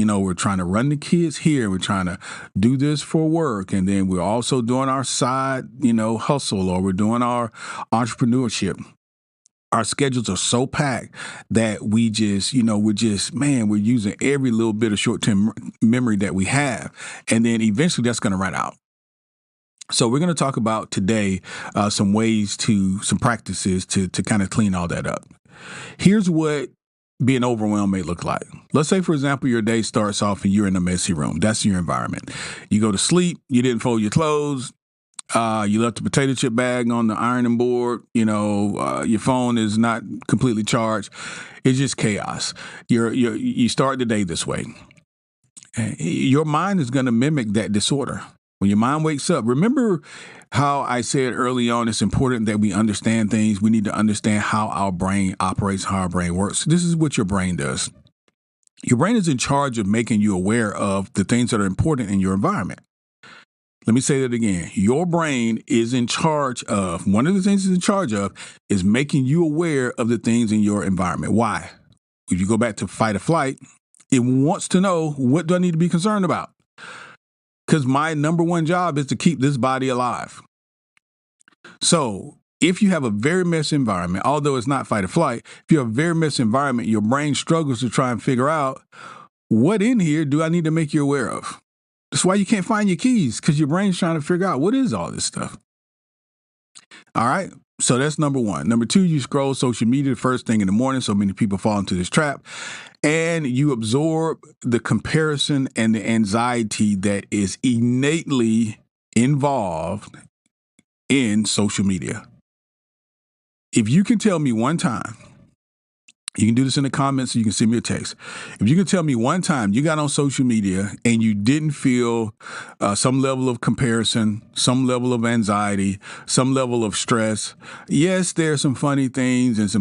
we're trying to run the kids here. We're trying to do this for work. And then we're also doing our side, hustle, or we're doing our entrepreneurship. Our schedules are so packed that we just, we're using every little bit of short-term memory that we have. And then eventually that's going to run out. So we're going to talk about today some practices to kind of clean all that up. Here's what being overwhelmed may look like. Let's say, for example, your day starts off and you're in a messy room. That's your environment. You go to sleep, you didn't fold your clothes, you left the potato chip bag on the ironing board, your phone is not completely charged. It's just chaos. You start the day this way. Your mind is going to mimic that disorder. When your mind wakes up, remember how I said early on, it's important that we understand things. We need to understand how our brain operates, how our brain works. This is what your brain does. Your brain is in charge of making you aware of the things that are important in your environment. Let me say that again. Your brain is in charge of, one of the things it's in charge of is making you aware of the things in your environment. Why? If you go back to fight or flight, it wants to know, what do I need to be concerned about? Because my number one job is to keep this body alive. So if you have a very messy environment, although it's not fight or flight, if you have a very messy environment, your brain struggles to try and figure out, what in here do I need to make you aware of? That's why you can't find your keys, because your brain's trying to figure out, what is all this stuff? All right. So that's number one. Number two, you scroll social media the first thing in the morning. So many people fall into this trap. And you absorb the comparison and the anxiety that is innately involved in social media. If you can tell me one time, you can do this in the comments, you can send me a text. If you can tell me one time you got on social media and you didn't feel some level of comparison, some level of anxiety, some level of stress. Yes, there are some funny things and some